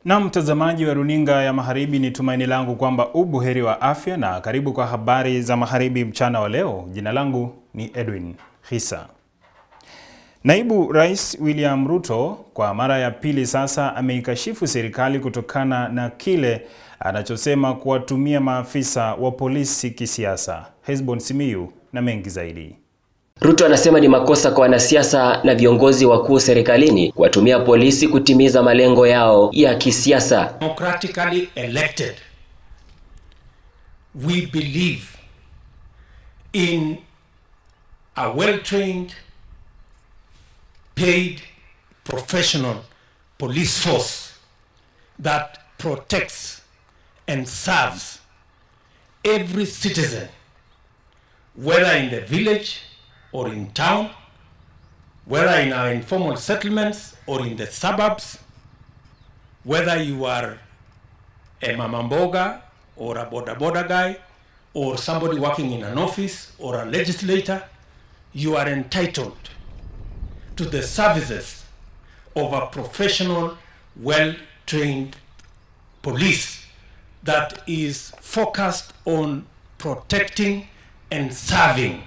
Na mtazamaji wa runinga ya Magharibi, ni tumaini langu kwamba ubuheri wa afya na karibu kwa habari za Magharibi mchana wa leo. Jina langu ni Edwin Hisa. Naibu Rais William Ruto kwa mara ya pili sasa ameikashifu serikali kutokana na kile anachosema kuwatumia maafisa wa polisi kisiasa. Hesbon Simiyu na mengi zaidi. Ruto anasema ni makosa kwa wanasiasa na viongozi wakuu serikalini kuwatumia polisi kutimiza malengo yao ya kisiasa. Democratically elected, we believe in a well-trained, paid, professional police force that protects and serves every citizen, whether in the village or in town, whether in our informal settlements or in the suburbs, whether you are a mama mboga or a boda guy or somebody working in an office or a legislator, you are entitled to the services of a professional, well-trained police that is focused on protecting and serving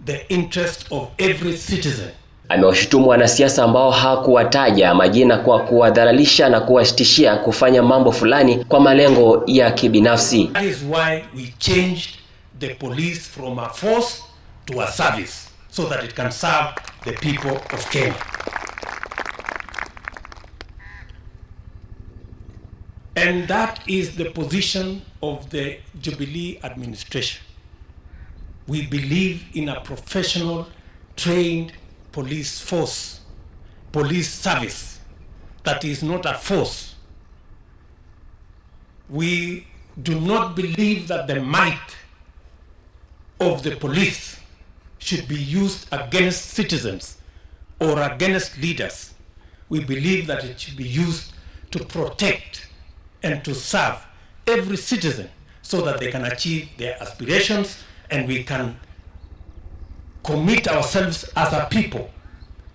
the interest of every citizen. Amewashutumu wanasiasa ambao hakuwataja majina kwa kuwadhalalisha na kuwatishia kufanya mambo fulani kwa malengo ya kibinafsi. That is why we changed the police from a force to a service, so that it can serve the people of Kenya. And that is the position of the Jubilee administration. We believe in a professional, trained police force, police service that is not a force. We do not believe that the might of the police should be used against citizens or against leaders. We believe that it should be used to protect and to serve every citizen so that they can achieve their aspirations and we can commit ourselves as a people.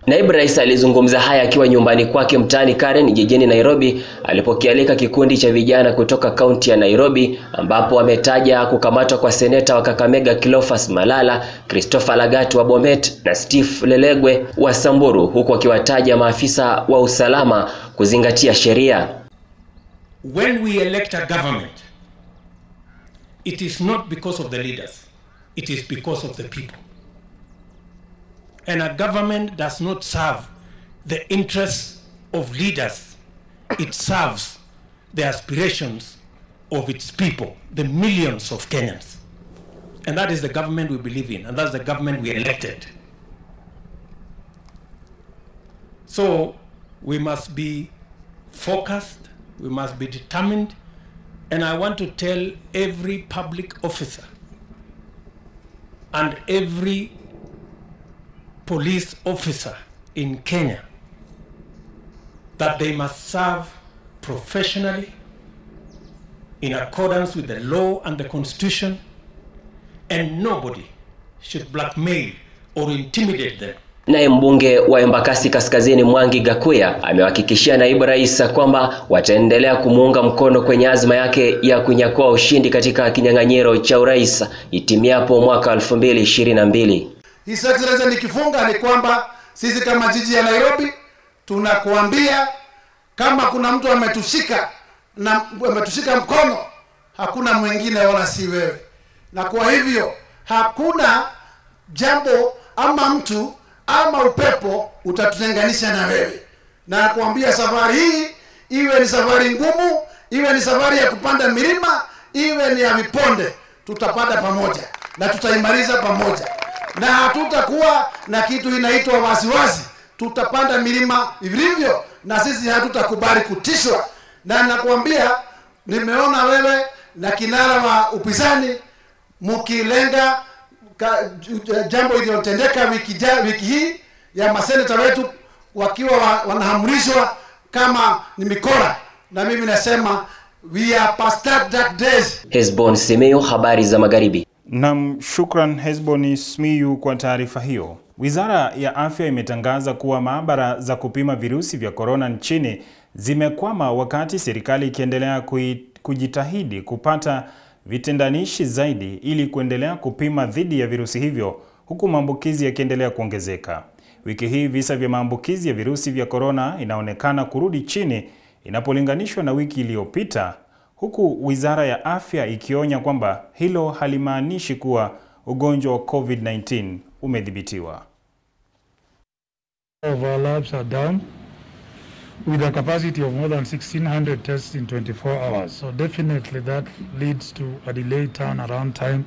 Naibu Rais alizungumza haya akiwa nyumbani kwake mtaani Karen jijini Nairobi alipokialika kikundi cha vijana kutoka kaunti ya Nairobi, ambapo ametaja kukamatwa kwa seneta wa Kakamega Cleophas Malala, Christopher Lagat wa Bomet na Steve Lelegwe wa Samburu, huku akiwataja maafisa wa usalama kuzingatia sheria. When we elect a government, it is not because of the leaders, it is because of the people. And a government does not serve the interests of leaders. It serves the aspirations of its people, the millions of Kenyans. And that is the government we believe in, and that's the government we elected. So we must be focused, we must be determined, and I want to tell every public officer and every police officer in Kenya that they must serve professionally in accordance with the law and the constitution, and nobody should blackmail or intimidate them. Naye mbunge wa Embakasi Kaskazini Mwangi Gakuya amewahakikishia Naibu Rais kwamba wataendelea kumuunga mkono kwenye azma yake ya kunyakua ushindi katika kinyang'anyiro cha urais itimiapo mwaka 2022. His Excellency, nikifunga ni kwamba sisi kama jiji ya Nairobi tunakuambia kama kuna mtu ametushika mkono, hakuna mwingine wala si wewe. Na kwa hivyo hakuna jambo ama mtu ama upepo utatutenganisha na wewe. Na kuambia safari hii iwe ni safari ngumu, iwe ni safari ya kupanda milima, iwe ni ya viponde, tutapanda pamoja na tutaimaliza pamoja. Na hatutakuwa na kitu inaitwa wasiwasi, tutapanda milima vilivyo, na sisi hatutakubali kutishwa. Na nakuambia nimeona wewe na kinara wa upinzani mkilenga jambo iliyotendeka wiki hii ya maseneta wetu wakiwa wanahamrishwa kama ni mikora, na mimi nasema we are past that days. Hesbon Simiyu, habari za Magharibi. Shukran Hesbon Simiyu kwa taarifa hiyo. Wizara ya Afya imetangaza kuwa maabara za kupima virusi vya korona nchini zimekwama wakati serikali ikiendelea kujitahidi kupata vitendanishi zaidi ili kuendelea kupima dhidi ya virusi hivyo, huku maambukizi yakiendelea kuongezeka. Wiki hii visa vya maambukizi ya virusi vya korona inaonekana kurudi chini inapolinganishwa na wiki iliyopita, huku Wizara ya Afya ikionya kwamba hilo halimaanishi kuwa ugonjwa wa COVID-19 umedhibitiwa. Of our labs are down with a capacity of more than 1,600 tests in 24 hours. So definitely that leads to a delayed turnaround time,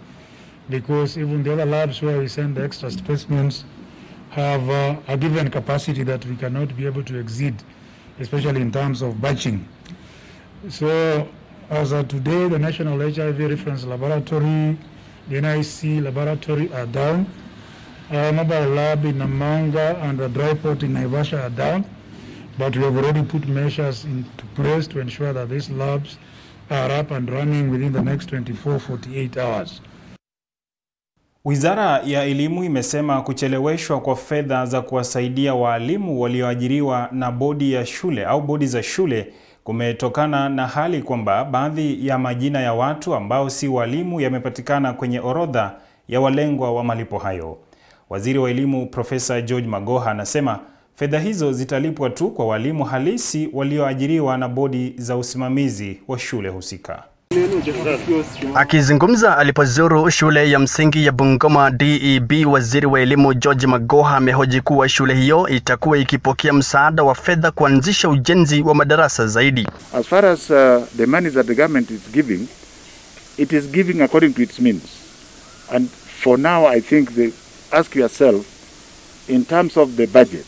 because even the other labs where we send the extra specimens have a given capacity that we cannot be able to exceed, especially in terms of batching. So as of today, the National HIV Reference Laboratory, the NIC laboratory are down. Our mobile lab in Namanga and the dry port in Naivasha are down, but we have already put measures into place to ensure that these labs are up and running within the next 24-48 hours. Wizara ya Elimu imesema kucheleweshwa kwa fedha za kuwasaidia walimu walioajiriwa na bodi ya shule au bodi za shule kumetokana na hali kwamba baadhi ya majina ya watu ambao si walimu yamepatikana kwenye orodha ya walengwa wa malipo hayo. Waziri wa Elimu Profesa George Magoha anasema fedha hizo zitalipwa tu kwa walimu halisi walioajiriwa na bodi za usimamizi wa shule husika. Akizungumza alipozuru shule ya msingi ya Bungoma DEB, waziri wa elimu George Magoha amehoji kuwa shule hiyo itakuwa ikipokea msaada wa fedha kuanzisha ujenzi wa madarasa zaidi. As far as the money that the government is giving, it is giving according to its means. And for now, I think ask yourself, in terms of the budget,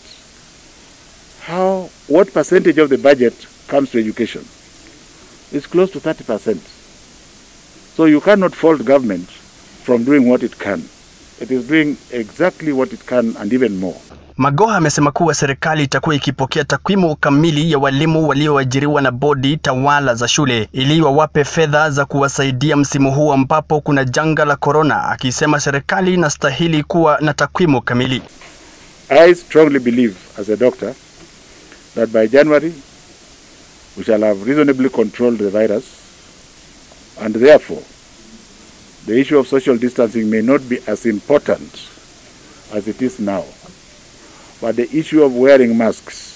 what percentage of the budget comes to education? It's close to 30%. So you cannot fault government from doing what it can. It is doing exactly what it can and even more. Magoha amesema kuwa serikali itakuwa ikipokea takwimu kamili ya walimu walioajiriwa na bodi tawala za shule ili wawape fedha za kuwasaidia msimu huu ambapo kuna janga la corona, akisema serikali inastahili kuwa na takwimu kamili. I strongly believe as a doctor that by January we shall have reasonably controlled the virus, and therefore the issue of social distancing may not be as important as it is now. But the issue of wearing masks,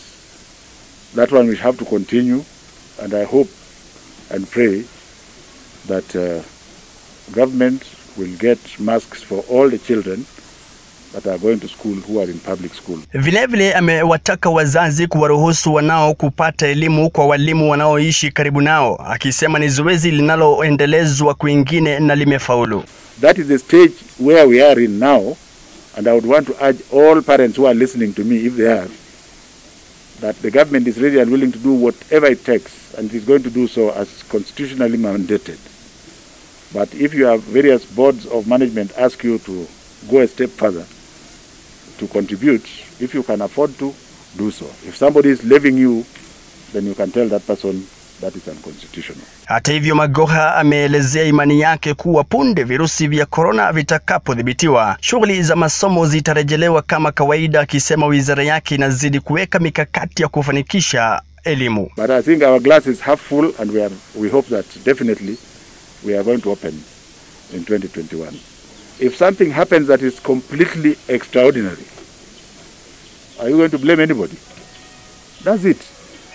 that one we have to continue, and I hope and pray that government will get masks for all the children that are going to school who are in public school. Vilevile amewataka wazazi kuwaruhusu wanao kupata elimu kwa walimu wanaoishi karibu nao, akisema ni zoezi linaloendelezwa kwingine na limefaulu. That is the stage where we are in now, and I would want to urge all parents who are listening to me, if they are, that the government is ready and willing to do whatever it takes, and it is going to do so as constitutionally mandated. But if you have various boards of management ask you to go a step further, to contribute, if you can afford to, do so. If somebody is leaving you, then you can tell that person that is unconstitutional. Hata hivyo, Magoha ameelezea imani yake kuwa punde virusi vya corona vitakapodhibitiwa, shughuli za masomo zitarejelewa kama kawaida, akisema wizara yake inazidi kuweka mikakati ya kufanikisha elimu. But I think our glass is half full, and we hope that definitely we are going to open in 2021. If something happens that is completely extraordinary, are you going to blame anybody? That's it.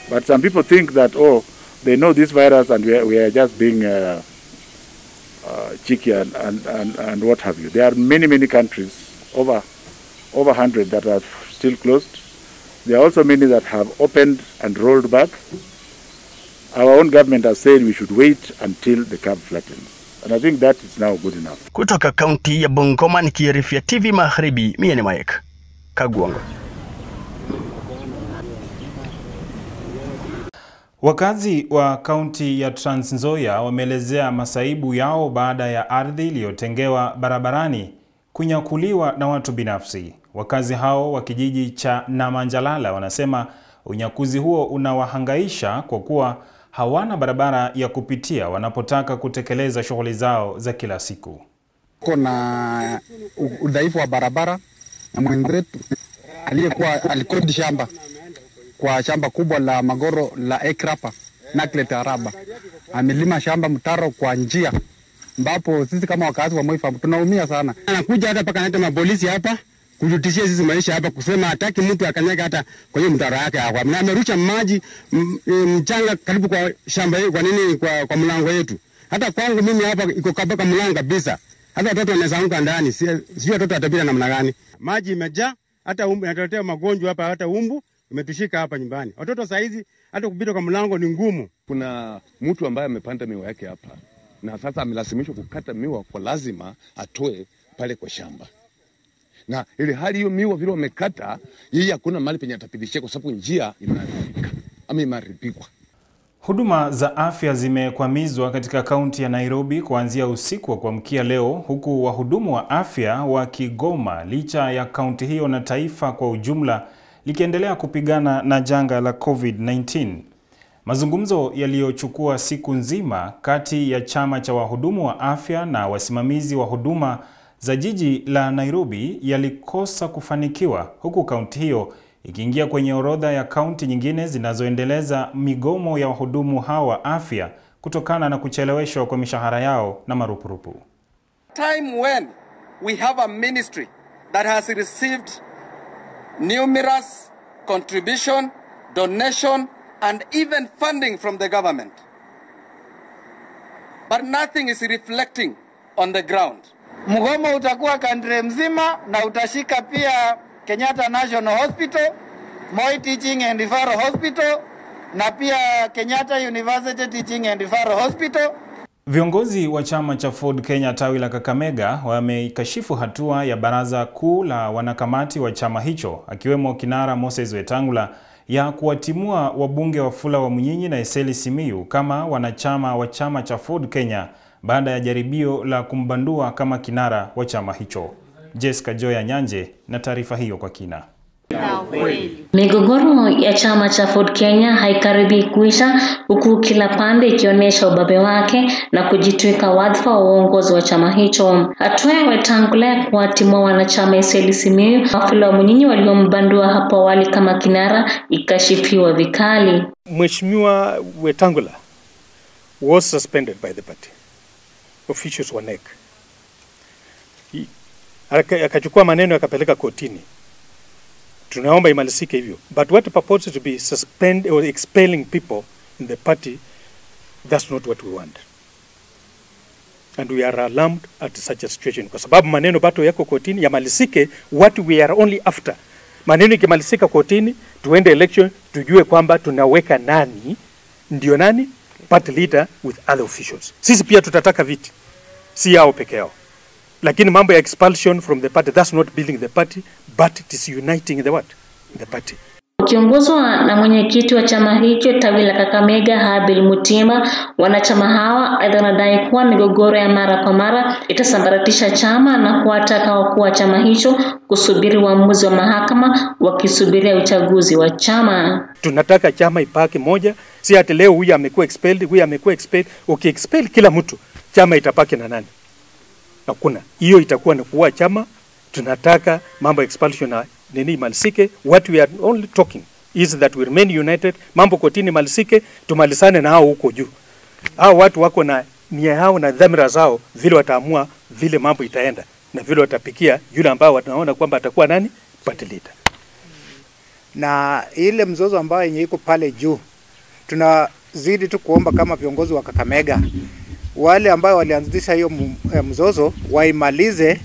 But some people think that, oh, they know this virus and we are just being cheeky and what have you. There are many countries, over 100 that are still closed. There are also many that have opened and rolled back. Our own government has said we should wait until the curve flattens. And I think that is now good enough. Kutoka kaunti ya Bungoma nikiripotia TV Magharibi, mimi ni Mike Kagwango. Wakazi wa kaunti ya Trans Nzoia wameelezea masaibu yao baada ya ardhi iliyotengewa barabarani kunyakuliwa na watu binafsi. Wakazi hao wa kijiji cha Namanjalala wanasema unyakuzi huo unawahangaisha kwa kuwa hawana barabara ya kupitia wanapotaka kutekeleza shughuli zao za kila siku. Kuna udhaifu wa barabara, na mwenzetu alikodi shamba kwa shamba kubwa la Magoro la Ekrapa Naklet Araba. Amelima shamba mtaro kwa njia ambapo sisi kama wakazi wa Moi Farm tunaumia sana. Anakuja hata paka nata mapolisi hapa kujutishia sisi maisha hapa, kusema hataki mtu akanyaga hata kwa hiyo mtaro yake hapa. Na amerusha maji mchanga karibu kwa shamba hili, kwa nini kwa mlango yetu. Hata kwangu mimi hapa iko kabaka mlango kabisa. Hata watoto wanaweza anguka ndani. Sio watoto watapita namna gani. Maji imejaa, hata umbu inatuletea magonjwa hapa, hata umbu imetushika hapa nyumbani. Watoto saizi hata kupita kwa mlango ni ngumu. Kuna mtu ambaye amepanda miwa yake hapa na sasa amelazimishwa kukata miwa kwa lazima atoe pale kwa shamba. Na ile hali hiyo miwa vile wamekata, yeye hakuna mahali penye atapitishia kwa sababu njia imeharibika ama imeharibikwa. Huduma za afya zimekwamizwa katika kaunti ya Nairobi kuanzia usiku wa kuamkia leo, huku wahudumu wa afya wakigoma licha ya kaunti hiyo na taifa kwa ujumla likiendelea kupigana na janga la COVID-19. Mazungumzo yaliyochukua siku nzima kati ya chama cha wahudumu wa afya na wasimamizi wa huduma za jiji la Nairobi yalikosa kufanikiwa, huku kaunti hiyo ikiingia kwenye orodha ya kaunti nyingine zinazoendeleza migomo ya wahudumu hawa wa afya kutokana na kucheleweshwa kwa mishahara yao na marupurupu. Time when we have a ministry that has received numerous contribution, donation and even funding from the government, but nothing is reflecting on the ground. Mgomo utakuwa country mzima na utashika pia Kenyatta National Hospital, Moi Teaching and Referral Hospital na pia Kenyatta University Teaching and Referral Hospital. Viongozi wa chama cha Ford Kenya tawi la Kakamega wameikashifu hatua ya baraza kuu la wanakamati wa chama hicho, akiwemo kinara Moses Wetangula, ya kuwatimua wabunge Wafula Wamunyinyi na Eseli Simiyu kama wanachama wa chama cha Ford Kenya baada ya jaribio la kumbandua kama kinara wa chama hicho. Jessica Joya Nyanje na taarifa hiyo kwa kina. Migogoro ya chama cha Ford Kenya haikaribi kuisha, huku kila pande ikionyesha ubabe wake na kujitwika wadhifa wa uongozi wa chama hicho. Hatua ya Wetangula kuwatimua wanachama Eseli Simiyu na Wafula Wamunyinyi waliombandua hapo awali kama kinara ikashifiwa vikali. Mheshimiwa Wetangula was suspended by the party. Officials wa NEC. Akachukua maneno akapeleka kotini. Tunaomba imalizike hivyo. But what purports to be suspend or expelling people in the party, that's not what we want. And we are alarmed at such a situation. Kwa sababu maneno bato yako kotini yamalizike, what we are only after. Maneno ikimalizika kotini, tuende election, tujue kwamba tunaweka nani, ndio nani, party leader with other officials. Sisi pia tutataka viti, si yao peke yao. Lakini mambo ya expulsion from the party, that's not building the party, but it is uniting the what? The party. Ukiongozwa na mwenyekiti wa chama hicho tawi la Kakamega Habil Mutimba, wanachama hawa aidha wanadai kuwa migogoro ya mara kwa mara itasambaratisha chama na kuwataka wakuu wa chama hicho kusubiri uamuzi wa mahakama wakisubiria uchaguzi wa chama. Tunataka chama ipake moja, si ati leo huyu amekuwa expelled, huyu amekuwa expelled. Ukiexpel kila mtu, chama itapaki na nani? Hakuna. Hiyo itakuwa ni kuua chama. Tunataka mambo expulsion na nini malisike. What we are only talking is that we remain united. Mambo kotini malisike, tumalisane na hao huko juu. Hao watu wako na nia yao na dhamira zao, vile wataamua vile mambo itaenda na vile watapikia yule ambao wanaona kwamba atakuwa nani party leader. Na ile mzozo ambao yenye iko pale juu, tunazidi tu kuomba kama viongozi wa Kakamega wale ambao walianzisha hiyo mzozo waimalize,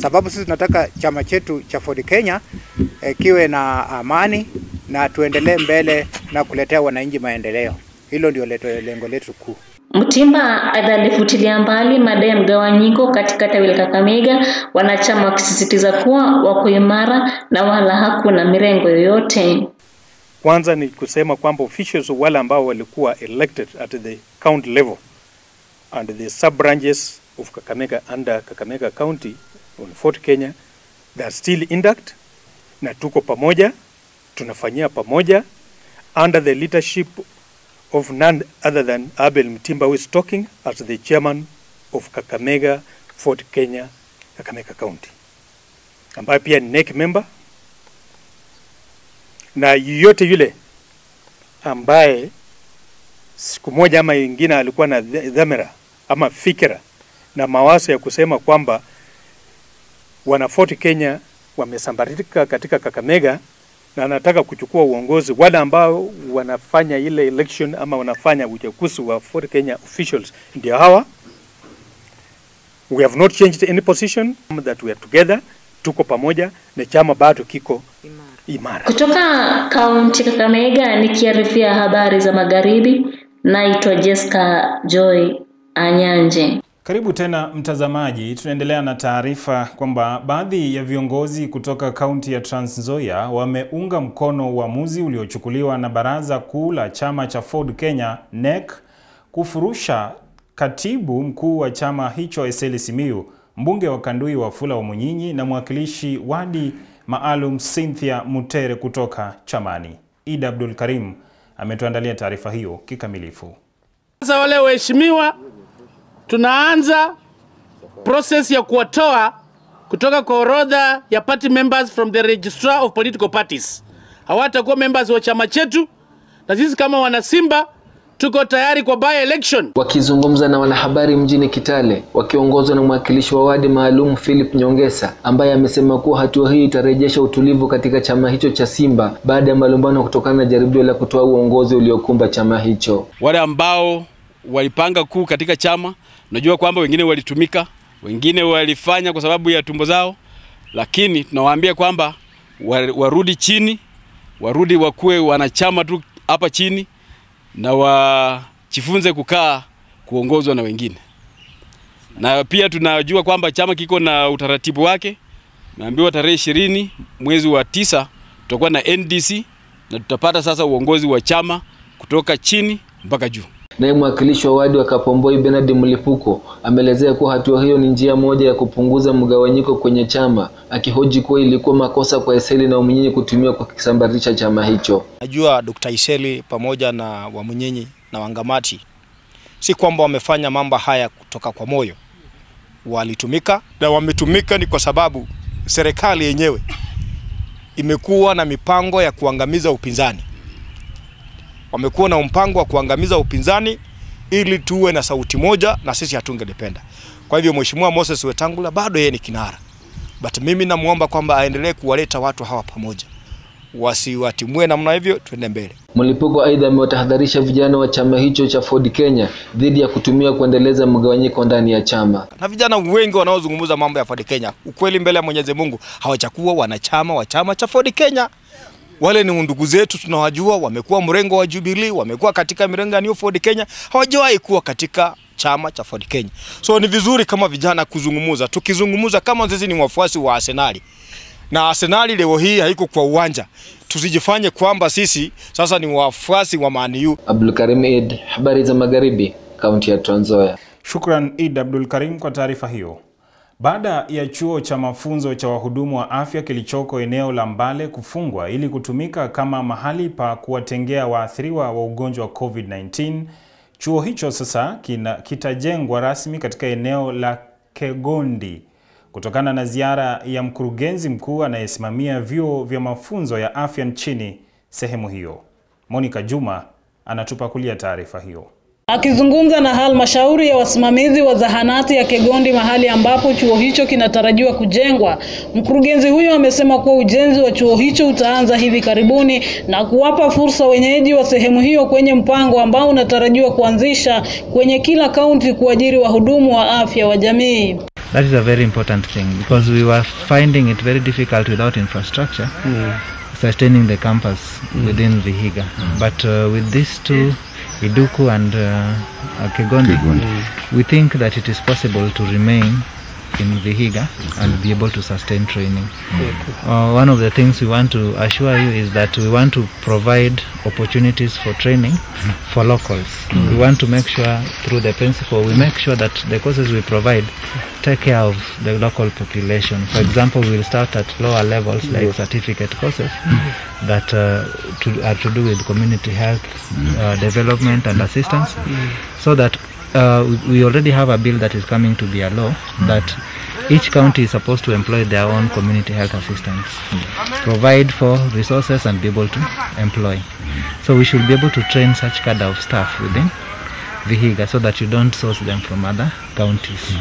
sababu sisi tunataka chama chetu cha Ford Kenya kiwe na amani na tuendelee mbele na kuletea wananchi maendeleo. Hilo ndio lengo letu kuu. Mutimba aidha alifutilia mbali madai ya mgawanyiko katika tawi la Kakamega, wanachama wakisisitiza kuwa wako imara na wala hakuna mirengo yoyote. Kwanza ni kusema kwamba officials wale ambao walikuwa elected at the county level and the sub branches of Kakamega under Kakamega County on Fort Kenya, they are still intact na tuko pamoja, tunafanyia pamoja under the leadership of none other than Abel Mutimba, who is talking as the chairman of Kakamega Fort Kenya, Kakamega County. ambaye pia ni NEC member, na yote yule ambaye siku moja ama nyingine alikuwa na dhamira ama fikira na mawazo ya kusema kwamba wana Ford Kenya wamesambaratika katika Kakamega na anataka kuchukua uongozi, wale ambao wanafanya ile election ama wanafanya uchaguzi wa Ford Kenya officials ndio hawa. We have not changed any position, that we are together, tuko pamoja na chama bado kiko imara. Kutoka kaunti Kakamega nikiarifia habari za magharibi, naitwa Jessica Joy Anyanje. Karibu tena mtazamaji, tunaendelea na taarifa kwamba baadhi ya viongozi kutoka kaunti ya Trans Nzoia wameunga mkono uamuzi uliochukuliwa na baraza kuu la chama cha Ford Kenya NEC kufurusha katibu mkuu wa chama hicho Eseli Simiyu, mbunge wa Kandui Wafula Wamunyinyi na mwakilishi wadi maalum Cynthia Mutere kutoka chamani. Ida Abdul Karim ametuandalia taarifa hiyo kikamilifu. Sasa wale waheshimiwa, tunaanza process ya kuwatoa kutoka kwa orodha ya party members from the registrar of political parties. Hawatakuwa members wa chama chetu, na sisi kama wana Simba tuko tayari kwa by election. Wakizungumza na wanahabari mjini Kitale, wakiongozwa na mwakilishi wa wadi maalum Philip Nyongesa, ambaye amesema kuwa hatua hii itarejesha utulivu katika chama hicho cha Simba baada ya malumbano kutokana na jaribio la kutoa uongozi uliokumba chama hicho. Wale ambao walipanga kuu katika chama, najua kwamba wengine walitumika, wengine walifanya kwa sababu ya tumbo zao, lakini tunawaambia kwamba warudi chini, warudi wakuwe wanachama tu hapa chini na wajifunze kukaa kuongozwa na wengine. Na pia tunajua kwamba chama kiko na utaratibu wake. Naambiwa tarehe 20 mwezi wa 9 tutakuwa na NDC na tutapata sasa uongozi wa chama kutoka chini mpaka juu. Naye mwakilishi wa wadi wa Kapomboi Bernard Mlipuko ameelezea kuwa hatua hiyo ni njia moja ya kupunguza mgawanyiko kwenye chama, akihoji kuwa ilikuwa makosa kwa Eseli na Wamunyinyi kutumia kwa kusambaratisha chama hicho. Najua Dr. Eseli pamoja na Wamunyinyi na Wangamati si kwamba wamefanya mambo haya kutoka kwa moyo. Walitumika, na wametumika ni kwa sababu serikali yenyewe imekuwa na mipango ya kuangamiza upinzani. Wamekuwa na mpango wa kuangamiza upinzani ili tuwe na sauti moja na sisi hatungelipenda. Kwa hivyo Mheshimiwa Moses Wetangula bado yeye ni kinara. But mimi namuomba kwamba aendelee kuwaleta watu hawa pamoja. Wasiwatimue namna hivyo, tuende mbele. Mlipuko aidha amewatahadharisha vijana wa chama hicho cha Ford Kenya dhidi ya kutumia kuendeleza mgawanyiko ndani ya chama. Na vijana wengi wanaozungumza mambo ya Ford Kenya, ukweli mbele ya Mwenyezi Mungu, hawachakuwa wanachama wa chama cha Ford Kenya. Wale ni ndugu zetu, tunawajua, wamekuwa mrengo wa Jubilee, wamekuwa katika mirengo ya New Ford Kenya, hawajawahi kuwa katika chama cha Ford Kenya. So ni vizuri kama vijana kuzungumuza, tukizungumuza kama sisi ni wafuasi wa Arsenali. Na Arsenali leo hii haiko kwa uwanja. Tusijifanye kwamba sisi sasa ni wafuasi wa Man U. Abdul Karim Eid, habari za magharibi, kaunti ya Trans Nzoia. Shukran Eid Abdul Karim kwa taarifa hiyo. Baada ya chuo cha mafunzo cha wahudumu wa afya kilichoko eneo la Mbale kufungwa ili kutumika kama mahali pa kuwatengea waathiriwa wa ugonjwa wa COVID-19, chuo hicho sasa kitajengwa rasmi katika eneo la Kegondi kutokana na ziara ya mkurugenzi mkuu anayesimamia vyuo vya mafunzo ya afya nchini sehemu hiyo. Monica Juma anatupakulia taarifa hiyo. Akizungumza na halmashauri ya wasimamizi wa zahanati ya Kegondi, mahali ambapo chuo hicho kinatarajiwa kujengwa, mkurugenzi huyo amesema kuwa ujenzi wa chuo hicho utaanza hivi karibuni na kuwapa fursa wenyeji wa sehemu hiyo kwenye mpango ambao unatarajiwa kuanzisha kwenye kila kaunti kuajiri wahudumu wa afya wa jamii. That is a very important thing because we were finding it very difficult without infrastructure sustaining the campus within Vihiga. But with these two, Iduku and Kegondi, we think that it is possible to remain in Vihiga and be able to sustain training. One of the things we want to assure you is that we want to provide opportunities for training for locals. We want to make sure through the principal, we make sure that the courses we provide take care of the local population. For example, we'll start at lower levels like certificate courses that are to do with community health development and assistance, so that we already have a bill that is coming to be a law that each county is supposed to employ their own community health assistants, provide for resources and be able to employ. So we should be able to train such cadre of staff within Vihiga so that you don't source them from other counties.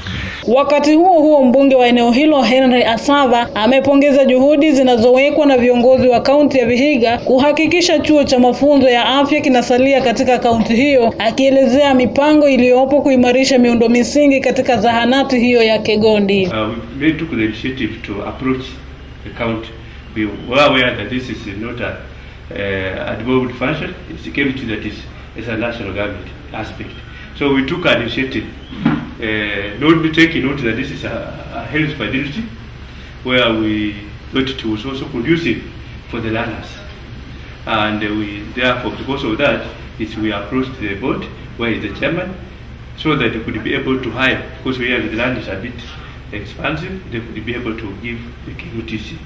Wakati huo mbunge wa eneo hilo Henry Asava amepongeza juhudi zinazowekwa na viongozi wa kaunti ya Vihiga kuhakikisha chuo cha mafunzo ya afya kinasalia katika kaunti hiyo, akielezea mipango iliyopo kuimarisha miundo misingi katika zahanati hiyo ya Kegondi. We took the initiative to approach the county. We were aware that this is not a devolved function. It's a committee that is a national government aspect. So we took an initiative. Not be taking note that this is a health facility where we thought it was also conducive for the learners. And we therefore, because of that, we approached the board, where is the chairman, so that they could be able to hire, because we have the land is a bit expansive, they could be able to give the KUTC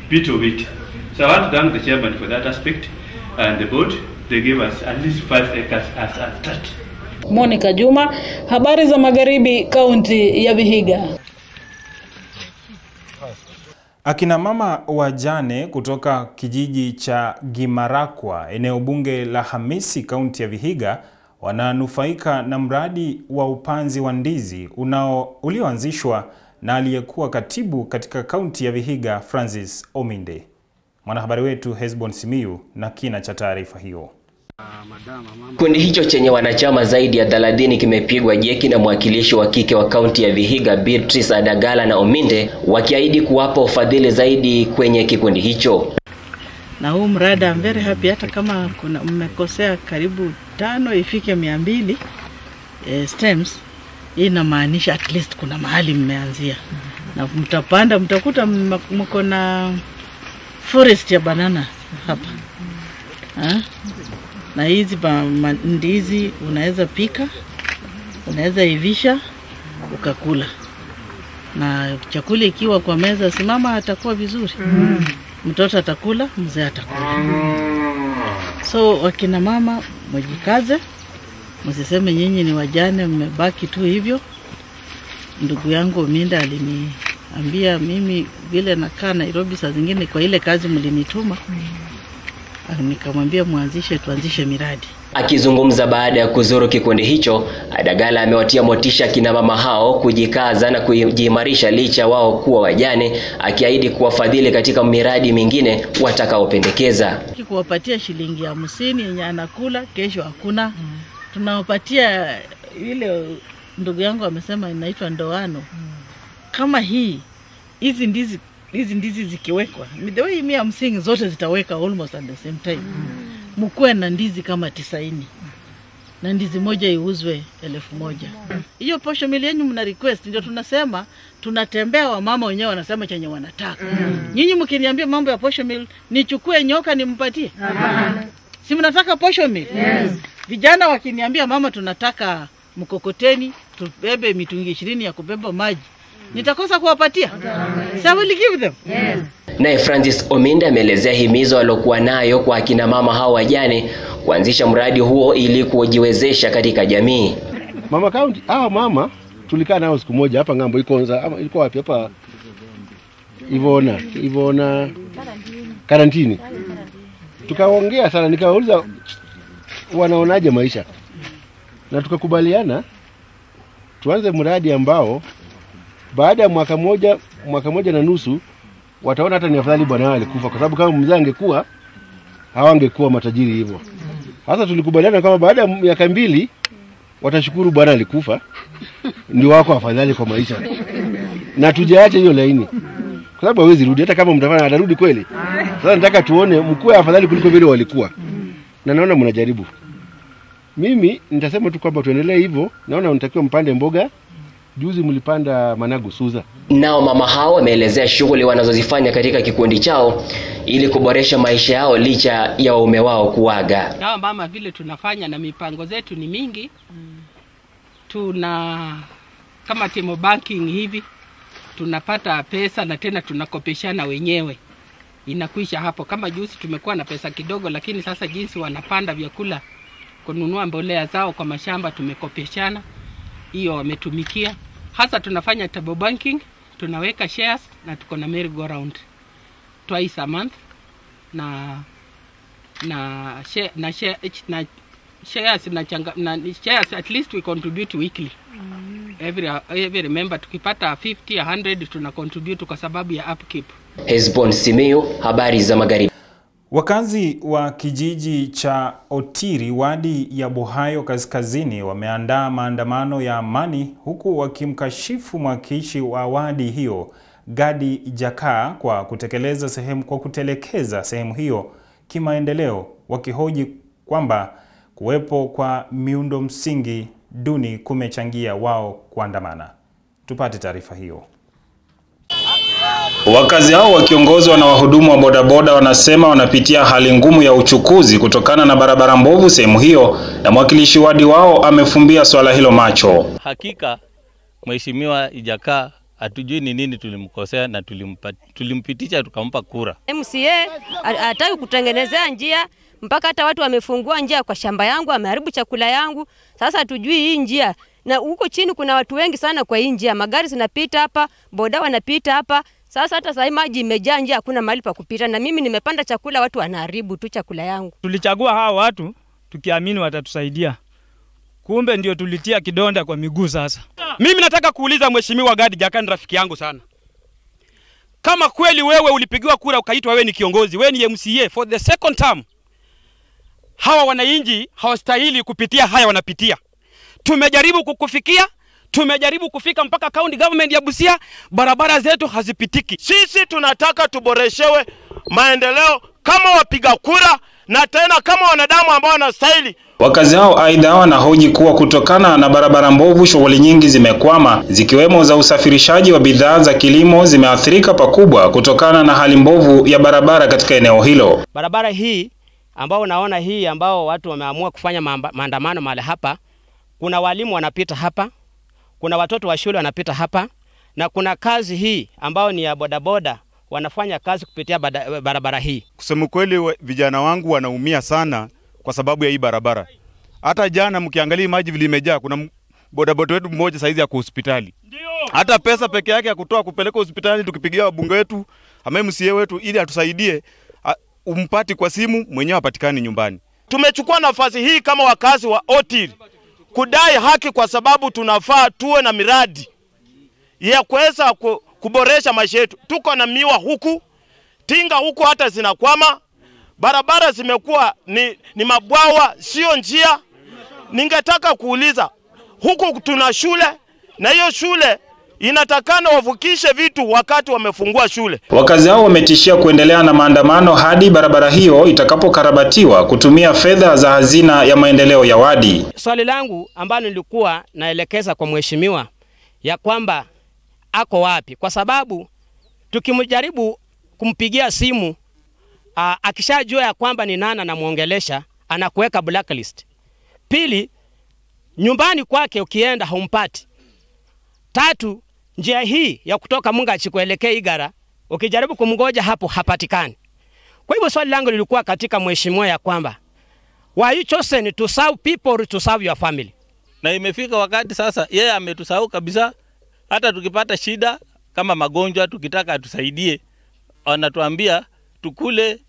bit of it. So I want to thank the chairman for that aspect, and the board. They gave us at least 5 acres as a start. Monica Juma, habari za Magharibi, kaunti ya Vihiga. Akina mama wajane kutoka kijiji cha Gimarakwa, eneo bunge la Hamisi, kaunti ya Vihiga, wananufaika na mradi wa upanzi wa ndizi ulioanzishwa na aliyekuwa katibu katika kaunti ya Vihiga, Francis Ominde. Mwanahabari wetu Hesbon Simiyu na kina cha taarifa hiyo. Kundi hicho chenye wanachama zaidi ya 30 kimepigwa jeki na mwakilishi wa kike wa kaunti ya Vihiga Beatrice Adagala na Ominde, wakiahidi kuwapa ufadhili zaidi kwenye kikundi hicho. Na huu mradi I'm very happy, hata kama kuna mmekosea karibu 5 ifike 200 stems, inamaanisha at least kuna mahali mmeanzia. Na mtapanda mtakuta mko na forest ya banana hapa. Na hizi ndizi unaweza pika, unaweza ivisha ukakula. Na chakula ikiwa kwa meza, si mama atakuwa vizuri. Mtoto atakula, mzee atakula. So wakina mama mjikaze, msiseme nyinyi ni wajane mmebaki tu hivyo. Ndugu yangu Minda aliniambia mimi vile nakaa Nairobi saa zingine kwa ile kazi mlinituma. Nikamwambia tuanzishe miradi. Akizungumza baada ya kuzuru kikundi hicho, Adagala amewatia motisha kina mama hao kujikaza na kujiimarisha licha wao kuwa wajane, akiahidi kuwafadhili katika miradi mingine watakaopendekeza. Kuwapatia shilingi 50 yenye anakula, kesho hakuna. Tunawapatia ile ndugu yangu amesema inaitwa ndoano. Kama hizi ndizi zikiwekwa, the way 150 zote zitaweka almost at the same time. Mkuwe na ndizi kama 90. Na ndizi moja iuzwe 1000. Hiyo posho mili yenu mna request, ndio tunasema tunatembea, wa mama wenyewe wanasema chenye wanataka. Nyinyi mkiniambia mambo ya posho mili, nichukue nyoka nimpatie? Si mnataka posho mili? Yes. Vijana wakiniambia mama tunataka mkokoteni, tubebe mitungi 20 ya kubeba maji, nitakosa kuwapatia? So I will give them. Yes. Naye Francis Ominde ameelezea himizo alokuwa nayo kwa akina mama hao wajane kuanzisha mradi huo ili kujiwezesha katika jamii. Mama County, mama tulikaa nao siku moja hapa ngambo iko wapi hapa? Ivona karantini. Tukaongea sana, nikawauliza wanaonaje maisha. Na tukakubaliana tuanze mradi ambao baada ya mwaka moja na nusu wataona hata ni afadhali bwana wao alikufa, kwa sababu kama mzee angekuwa hawangekuwa matajiri hivyo. Sasa tulikubaliana kama baada ya miaka 2 watashukuru bwana alikufa, ndio wako afadhali kwa maisha. Na tujaache hiyo laini, kwa sababu hawezi rudi, hata kama mtafanya atarudi kweli. Sasa nataka tuone mkue afadhali kuliko vile walikuwa, na naona mnajaribu. Mimi nitasema tu kwamba tuendelee hivyo. Naona unatakiwa mpande mboga. Juzi mlipanda managu Suza. Nao mama hao wameelezea shughuli wanazozifanya katika kikundi chao ili kuboresha maisha yao licha ya waume wao kuaga. Nao mama vile tunafanya na mipango zetu ni mingi. Tuna kama Timo Banking hivi tunapata pesa na tena tunakopeshana wenyewe. Inakuisha hapo. Kama juzi tumekuwa na pesa kidogo, lakini sasa jinsi wanapanda vyakula kununua mbolea zao kwa mashamba tumekopeshana. Hiyo wametumikia. Hasa tunafanya table banking tunaweka shares na tuko na merry-go-round twice a month na shares at least we contribute weekly. Every member tukipata 50 100 tuna contribute kwa sababu ya upkeep. Hesbon Simiyu, habari za Magharibi. Wakazi wa kijiji cha Otiri, wadi ya Bohayo Kaskazini, wameandaa maandamano ya amani huku wakimkashifu mwakilishi wa wadi hiyo Gadi Jakaa kwa kutelekeza sehemu hiyo kimaendeleo, wakihoji kwamba kuwepo kwa miundo msingi duni kumechangia wao kuandamana. Tupate taarifa hiyo. Wakazi hao wakiongozwa na wahudumu wa bodaboda wanasema wanapitia hali ngumu ya uchukuzi kutokana na barabara mbovu sehemu hiyo, na mwakilishi wadi wao amefumbia swala hilo macho. Hakika Mheshimiwa Jakaa hatujui ni nini tulimkosea na tulimpitisha tukampa kura. MCA hataki kutengenezea njia, mpaka hata watu wamefungua njia kwa shamba yangu, ameharibu chakula yangu. Sasa hatujui hii njia, na huko chini kuna watu wengi sana kwa hii njia, magari zinapita hapa, boda wanapita hapa. Sasa hata sasa maji imejaa njia, hakuna mahali pa kupita, na mimi nimepanda chakula, watu wanaharibu tu chakula yangu. Tulichagua hawa watu tukiamini watatusaidia, kumbe ndio tulitia kidonda kwa miguu sasa. Mimi nataka kuuliza Mheshimiwa Gadi Jakaa, rafiki yangu sana. Kama kweli wewe ulipigiwa kura ukaitwa wewe ni kiongozi, wewe ni MCA for the second term, hawa wananchi hawastahili kupitia haya wanapitia. Tumejaribu kukufikia, tumejaribu kufika mpaka county government ya Busia, barabara zetu hazipitiki. Sisi tunataka tuboreshewe maendeleo kama wapiga kura na tena kama wanadamu ambao wanastahili. Wakazi hao aidha wanahoji kuwa kutokana na barabara mbovu, shughuli nyingi zimekwama, zikiwemo za usafirishaji wa bidhaa za kilimo zimeathirika pakubwa kutokana na hali mbovu ya barabara katika eneo hilo. Barabara hii ambao unaona hii ambao watu wameamua kufanya maandamano mahali hapa, kuna walimu wanapita hapa, kuna watoto wa shule wanapita hapa, na kuna kazi hii ambao ni ya bodaboda wanafanya kazi kupitia barabara hii. Kusema kweli vijana wangu wanaumia sana kwa sababu ya hii barabara. Hata jana mkiangalia maji vile imejaa, kuna bodaboda wetu mmoja saizi ya hospitali. Hata pesa peke yake ya kutoa kupeleka hospitali tukipigia wabunge wetu, ama MCA wetu ili atusaidie, umpati kwa simu mwenyewe apatikani nyumbani. Tumechukua nafasi hii kama wakazi wa Otiri kudai haki, kwa sababu tunafaa tuwe na miradi ya kuweza kuboresha maisha yetu. Tuko na miwa huku, tinga huku hata zinakwama, barabara zimekuwa ni mabwawa, sio njia. Ningetaka kuuliza, huku tuna shule, na hiyo shule inatakana wavukishe vitu wakati wamefungua shule. Wakazi hao wametishia kuendelea na maandamano hadi barabara hiyo itakapokarabatiwa kutumia fedha za hazina ya maendeleo ya wadi. Swali langu ambalo nilikuwa naelekeza kwa mheshimiwa ya kwamba ako wapi, kwa sababu tukimjaribu kumpigia simu akishajua ya kwamba ni nani anamuongelesha, anakuweka blacklist. Pili, nyumbani kwake ukienda humpati. Tatu, njia hii ya kutoka Mungachi kuelekea Igara, ukijaribu kumngoja hapo hapatikani. Kwa hivyo swali langu lilikuwa katika mheshimiwa ya kwamba, why you chosen to serve people or to serve your family? Na imefika wakati sasa yeye ametusahau kabisa. Hata tukipata shida kama magonjwa tukitaka atusaidie, anatuambia tukule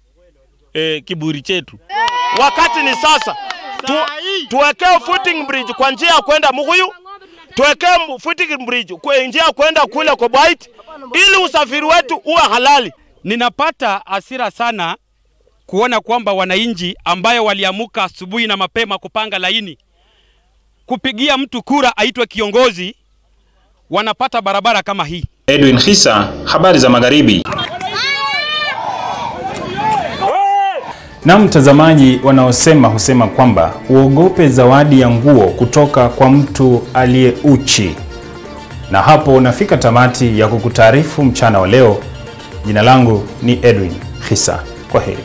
kiburi chetu. Wakati ni sasa. Tuwekee footing bridge kwa njia ya kwenda Muguyu, tuwekee footing bridge kwa njia ya kwenda kule kwa White, ili usafiri wetu uwe halali. Ninapata hasira sana kuona kwamba wananchi ambayo waliamuka asubuhi na mapema kupanga laini kupigia mtu kura aitwe kiongozi wanapata barabara kama hii. Edwin Khisa, habari za Magharibi. Na mtazamaji, wanaosema husema kwamba uogope zawadi ya nguo kutoka kwa mtu aliye uchi. Na hapo unafika tamati ya kukutaarifu mchana wa leo. Jina langu ni Edwin Khisa. Kwaheri.